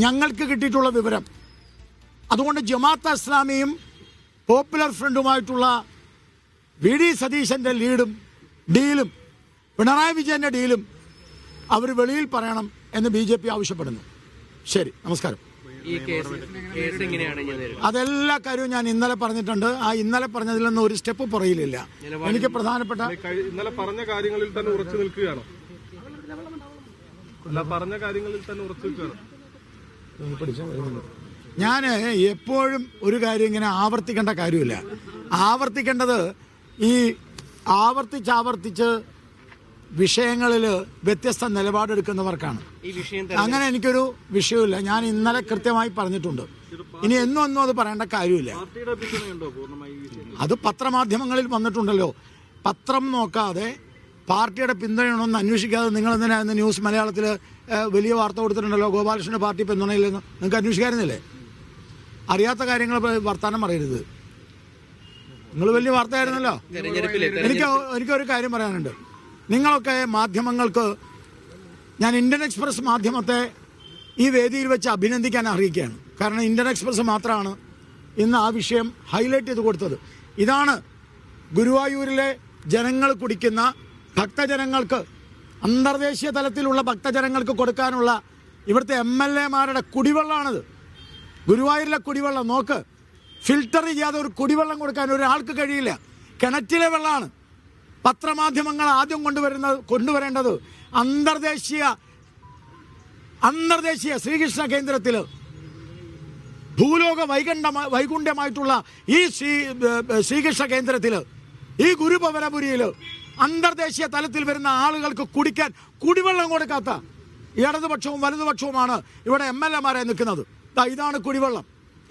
ഞങ്ങൾക്ക് കിട്ടിയിട്ടുള്ള വിവരം. അതുകൊണ്ട് ജമാഅത്തെ ഇസ്ലാമിയും പോപ്പുലർ ഫ്രണ്ടുമായിട്ടുള്ള വി ഡി സതീശൻ്റെ ഡീലും പിണറായി വിജയൻ്റെ ഡീലും അവർ വെളിയിൽ പറയണം എന്ന് BJP ആവശ്യപ്പെടുന്നു. ശരി, നമസ്കാരം. അതെല്ലാ കാര്യവും ഞാൻ ഇന്നലെ പറഞ്ഞിട്ടുണ്ട്. ആ ഇന്നലെ പറഞ്ഞതിൽ നിന്ന് ഒരു സ്റ്റെപ്പ് പുറയിലില്ല. എനിക്ക് പ്രധാനപ്പെട്ട ഇന്നലെ പറഞ്ഞ കാര്യങ്ങളിൽ തന്നെ ഉറച്ചു നിൽക്കുകയാണ്. പറഞ്ഞ കാര്യങ്ങളിൽ തന്നെ ഉറച്ചു നിൽക്കുകയാണ്. ഞാൻ എപ്പോഴും ഒരു കാര്യം ഇങ്ങനെ ആവർത്തിക്കേണ്ട കാര്യമില്ല. ആവർത്തിക്കേണ്ടത് ഈ ആവർത്തിച്ച് വിഷയങ്ങളിൽ വ്യത്യസ്ത നിലപാടെടുക്കുന്നവർക്കാണ്. അങ്ങനെ എനിക്കൊരു വിഷയമില്ല. ഞാൻ ഇന്നലെ കൃത്യമായി പറഞ്ഞിട്ടുണ്ട്. ഇനി എന്നും അത് പറയേണ്ട കാര്യമില്ല. അത് പത്രമാധ്യമങ്ങളിൽ വന്നിട്ടുണ്ടല്ലോ. പത്രം നോക്കാതെ പാർട്ടിയുടെ പിന്തുണയൊന്നും അന്വേഷിക്കാതെ നിങ്ങൾ എന്തിനായിരുന്നു ന്യൂസ് മലയാളത്തിൽ വലിയ വാർത്ത കൊടുത്തിട്ടുണ്ടല്ലോ, ഗോപാലകൃഷ്ണന്റെ പാർട്ടി പിന്തുണയില്ലെന്ന്. നിങ്ങൾക്ക് അന്വേഷിക്കാറുന്നില്ലേ? അറിയാത്ത കാര്യങ്ങൾ വർത്താനം പറയരുത്. നിങ്ങൾ വലിയ വാർത്തയായിരുന്നല്ലോ. എനിക്കൊരു കാര്യം പറയാനുണ്ട്. നിങ്ങളൊക്കെ മാധ്യമങ്ങൾക്ക്, ഞാൻ ഇന്ത്യൻ എക്സ്പ്രസ് മാധ്യമത്തെ ഈ വേദിയിൽ വെച്ച് അഭിനന്ദിക്കാൻ അറിയിക്കുകയാണ്. കാരണം ഇന്ത്യൻ എക്സ്പ്രസ് മാത്രമാണ് ഇന്ന് ആ വിഷയം ഹൈലൈറ്റ് ചെയ്ത് കൊടുത്തത്. ഇതാണ് ഗുരുവായൂരിലെ ജനങ്ങൾ കുടിക്കുന്ന ഭക്തജനങ്ങൾക്ക്, അന്തർദേശീയ തലത്തിലുള്ള ഭക്തജനങ്ങൾക്ക് കൊടുക്കാനുള്ള ഇവിടുത്തെ MLA-മാരുടെ കുടിവെള്ളമാണിത്. ഗുരുവായൂരിലെ കുടിവെള്ളം നോക്ക്. ഫിൽട്ടർ ചെയ്യാതെ ഒരു കുടിവെള്ളം കൊടുക്കാൻ ഒരാൾക്ക് കഴിയില്ല. കിണറ്റിലെ വെള്ളമാണ്. പത്രമാധ്യമങ്ങൾ ആദ്യം കൊണ്ടുവരേണ്ടത് അന്തർദേശീയ ശ്രീകൃഷ്ണ കേന്ദ്രത്തിൽ, ഭൂലോക വൈകുണ്ഠമായിട്ടുള്ള ഈ ശ്രീകൃഷ്ണ കേന്ദ്രത്തിൽ, ഈ ഗുരുഭവനപുരിയിൽ അന്തർദേശീയ തലത്തിൽ വരുന്ന ആളുകൾക്ക് കുടിക്കാൻ കുടിവെള്ളം കൊടുക്കാത്ത ഇടതുപക്ഷവും വലതുപക്ഷവുമാണ് ഇവിടെ MLA-മാരെ നിൽക്കുന്നത്. ഇതാണ് കുടിവെള്ളം.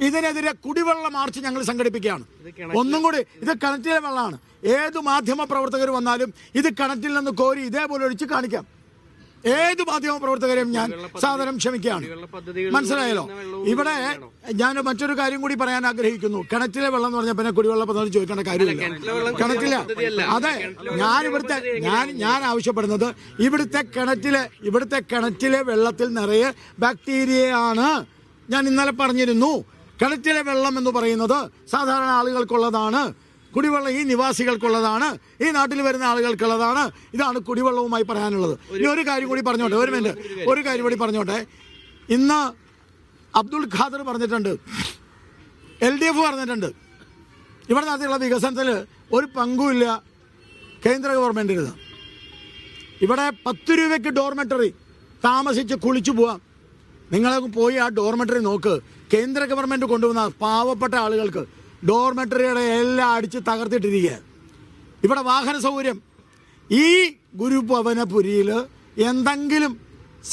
ഇതിനെതിരെ കുടിവെള്ള മാർച്ച് ഞങ്ങൾ സംഘടിപ്പിക്കുകയാണ്. ഒന്നും കൂടി, ഇത് കിണറ്റിലെ വെള്ളമാണ്. ഏത് മാധ്യമ പ്രവർത്തകർ വന്നാലും ഇത് കിണറ്റിൽ നിന്ന് കോരി ഇതേപോലെ ഒഴിച്ച് കാണിക്കാം. ഏത് മാധ്യമ പ്രവർത്തകരെയും ഞാൻ സാദരം ക്ഷമിക്കുകയാണ്. മനസ്സിലായല്ലോ? ഇവിടെ ഞാൻ മറ്റൊരു കാര്യം കൂടി പറയാൻ ആഗ്രഹിക്കുന്നു. കിണറ്റിലെ വെള്ളം എന്ന് പറഞ്ഞാൽ പിന്നെ കുടിവെള്ള പദ്ധതി ചോദിക്കേണ്ട കാര്യമില്ല. കിണറ്റിലെ, അതെ, ഞാൻ ആവശ്യപ്പെടുന്നത് ഇവിടുത്തെ കിണറ്റിലെ വെള്ളത്തിൽ നിറയെ ബാക്ടീരിയയാണ്. ഞാൻ ഇന്നലെ പറഞ്ഞിരുന്നു. കിണറ്റിലെ വെള്ളം എന്ന് പറയുന്നത് സാധാരണ ആളുകൾക്കുള്ളതാണ്. കുടിവെള്ളം ഈ നിവാസികൾക്കുള്ളതാണ്, ഈ നാട്ടിൽ വരുന്ന ആളുകൾക്കുള്ളതാണ്. ഇതാണ് കുടിവെള്ളവുമായി പറയാനുള്ളത്. ഇനി ഒരു കാര്യം കൂടി പറഞ്ഞോട്ടെ, ഒരു കാര്യം കൂടി പറഞ്ഞോട്ടെ. ഇന്ന് അബ്ദുൽ ഖാദർ പറഞ്ഞിട്ടുണ്ട്, LDF പറഞ്ഞിട്ടുണ്ട്, ഇവിടെ നടത്തിയുള്ള വികസനത്തിൽ ഒരു പങ്കുമില്ല കേന്ദ്ര ഗവൺമെൻറ്റിന്. ഇവിടെ 10 രൂപയ്ക്ക് ഡോർമെറ്ററി താമസിച്ച് കുളിച്ചു പോവാം. നിങ്ങളൊക്കെ പോയി ആ ഡോർമെറ്ററി നോക്ക്. കേന്ദ്ര ഗവൺമെൻറ് കൊണ്ടുവന്ന പാവപ്പെട്ട ആളുകൾക്ക് ഡോർമെറ്ററിയുടെ എല്ലാം അടിച്ച് തകർത്തിട്ടിരിക്കുക. ഇവിടെ വാഹന സൗകര്യം, ഈ ഗുരുഭവനപുരിയിൽ എന്തെങ്കിലും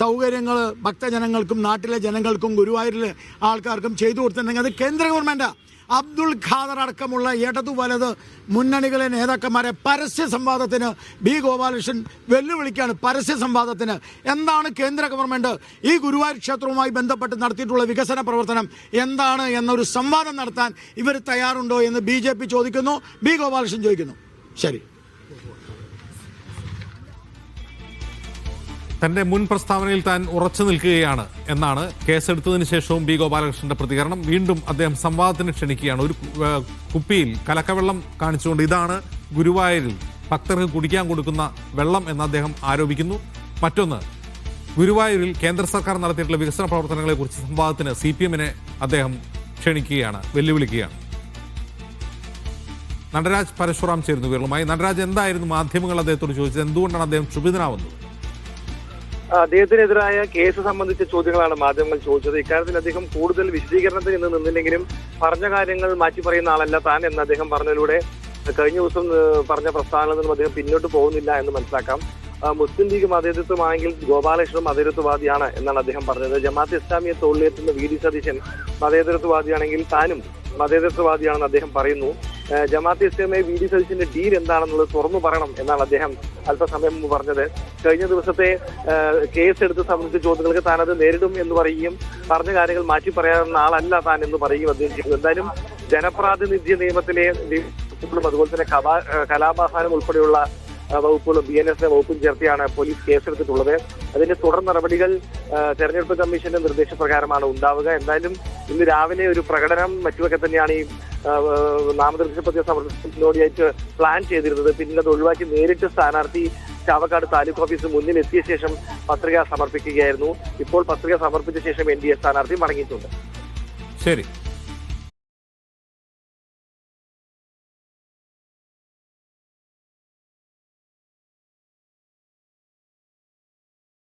സൗകര്യങ്ങൾ ഭക്തജനങ്ങൾക്കും നാട്ടിലെ ജനങ്ങൾക്കും ഗുരുവായൂരിലെ ആൾക്കാർക്കും ചെയ്തു കൊടുത്തിട്ടുണ്ടെങ്കിൽ അത് കേന്ദ്ര ഗവൺമെൻറ്റാണ്. അബ്ദുൽ ഖാദർ അടക്കമുള്ള ഇടതു വലത് മുന്നണികളെ നേതാക്കന്മാരെ പരസ്യ സംവാദത്തിന് ഗോപാലകൃഷ്ണൻ വെല്ലുവിളിക്കുകയാണ്. പരസ്യ സംവാദത്തിന് എന്താണ് കേന്ദ്ര ഗവൺമെൻറ് ഈ ഗുരുവായൂർ ക്ഷേത്രവുമായി ബന്ധപ്പെട്ട് നടത്തിയിട്ടുള്ള വികസന പ്രവർത്തനം എന്താണ് എന്നൊരു സംവാദം നടത്താൻ ഇവർ തയ്യാറുണ്ടോ എന്ന് BJP ചോദിക്കുന്നു, ഗോപാലകൃഷ്ണൻ ചോദിക്കുന്നു. ശരി. തന്റെ മുൻ പ്രസ്താവനയിൽ താൻ ഉറച്ചു നിൽക്കുകയാണ് എന്നാണ് കേസെടുത്തതിന് ശേഷവും ഗോപാലകൃഷ്ണന്റെ പ്രതികരണം. വീണ്ടും അദ്ദേഹം സംവാദത്തിന് ക്ഷണിക്കുകയാണ്. ഒരു കുപ്പിയിൽ കലക്കവെള്ളം കാണിച്ചുകൊണ്ട് ഇതാണ് ഗുരുവായൂരിൽ ഭക്തർക്ക് കുടിക്കാൻ കൊടുക്കുന്ന വെള്ളം എന്ന് അദ്ദേഹം ആരോപിക്കുന്നു. മറ്റൊന്ന്, ഗുരുവായൂരിൽ കേന്ദ്ര സർക്കാർ നടത്തിയിട്ടുള്ള വികസന പ്രവർത്തനങ്ങളെക്കുറിച്ച് സംവാദത്തിന് CPM-നെ അദ്ദേഹം ക്ഷണിക്കുകയാണ്, വെല്ലുവിളിക്കുകയാണ്. നടരാജ് പരശുറാം ചേരുന്നു വിവരങ്ങളുമായി. നടരാജ്, എന്തായിരുന്നു മാധ്യമങ്ങൾ അദ്ദേഹത്തോട് ചോദിച്ചത്? എന്തുകൊണ്ടാണ് അദ്ദേഹം ക്ഷുഭിതനാവുന്നത്? അദ്ദേഹത്തിനെതിരായ കേസ് സംബന്ധിച്ച ചോദ്യങ്ങളാണ് മാധ്യമങ്ങൾ ചോദിച്ചത്. ഇക്കാര്യത്തിൽ അദ്ദേഹം കൂടുതൽ വിശദീകരണത്തിൽ നിന്ന് നിന്നില്ലെങ്കിലും പറഞ്ഞ കാര്യങ്ങൾ മാറ്റി പറയുന്ന ആളല്ല താൻ എന്ന് അദ്ദേഹം പറഞ്ഞതിലൂടെ കഴിഞ്ഞ ദിവസം പറഞ്ഞ പ്രസ്താവനയിൽ നിന്നും അദ്ദേഹം പിന്നോട്ട് പോകുന്നില്ല എന്ന് മനസ്സിലാക്കാം. മുസ്ലിം ലീഗ് മതേതൃത്വമാണെങ്കിൽ ഗോപാലകൃഷ്ണൻ മതേതൃത്വവാദിയാണ് എന്നാണ് അദ്ദേഹം പറഞ്ഞത്. ജമാഅത്തെ ഇസ്ലാമിയെ തോളിലേറ്റുന്ന വി ഡി സതീശൻ മതേതൃത്വവാദിയാണെങ്കിൽ താനും മതേതൃത്വവാദിയാണെന്ന് അദ്ദേഹം പറയുന്നു. ജമാഅത്തെ ഇസ്ലാമിയെ വി ഡി സതീശന്റെ ഡീൽ എന്താണെന്നുള്ളത് തുറന്നു പറയണം എന്നാണ് അദ്ദേഹം അല്പസമയം മുമ്പ് പറഞ്ഞത്. കഴിഞ്ഞ ദിവസത്തെ കേസെടുത്ത് സംബന്ധിച്ച ചോദ്യങ്ങൾക്ക് താൻ അത് നേരിടും എന്ന് പറയുകയും പറഞ്ഞ കാര്യങ്ങൾ മാറ്റി പറയാവുന്ന ആളല്ല താൻ എന്ന് പറയുകയും അദ്ദേഹം ചെയ്തു. എന്തായാലും ജനപ്രാതിനിധ്യ നിയമത്തിലെ അതുപോലെ തന്നെ കലാപാഹാരം ഉൾപ്പെടെയുള്ള വകുപ്പുകളും BNS വകുപ്പും ചേർത്തിയാണ് പോലീസ് കേസെടുത്തിട്ടുള്ളത്. അതിന്റെ തുടർ നടപടികൾ തെരഞ്ഞെടുപ്പ് കമ്മീഷന്റെ നിർദ്ദേശപ്രകാരമാണ് ഉണ്ടാവുക. എന്തായാലും ഇന്ന് രാവിലെ ഒരു പ്രകടനം മറ്റുമൊക്കെ തന്നെയാണ് ഈ നാമനിർദ്ദേശ പത്രിക സമർപ്പിക്കുന്നതിനോടിയായിട്ട് പ്ലാൻ ചെയ്തിരുന്നത്. പിന്നീട് അത് ഒഴിവാക്കി നേരിട്ട് സ്ഥാനാർത്ഥി ചാവക്കാട് താലൂക്ക് ഓഫീസിന് മുന്നിൽ എത്തിയ ശേഷം പത്രിക സമർപ്പിക്കുകയായിരുന്നു. ഇപ്പോൾ പത്രിക സമർപ്പിച്ച ശേഷം NDA സ്ഥാനാർത്ഥി മടങ്ങിയിട്ടുണ്ട്. ശരി.